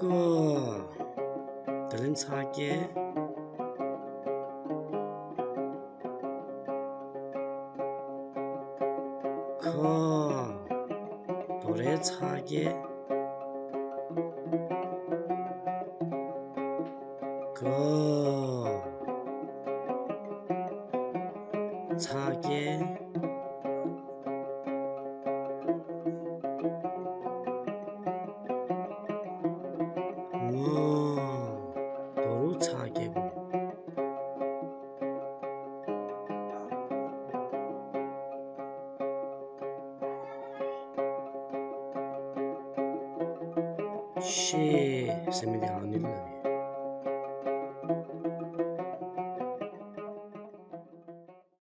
거 들린 차게 거 노래 차게 거 차게 도로 차게고 시 세미디 아닐라니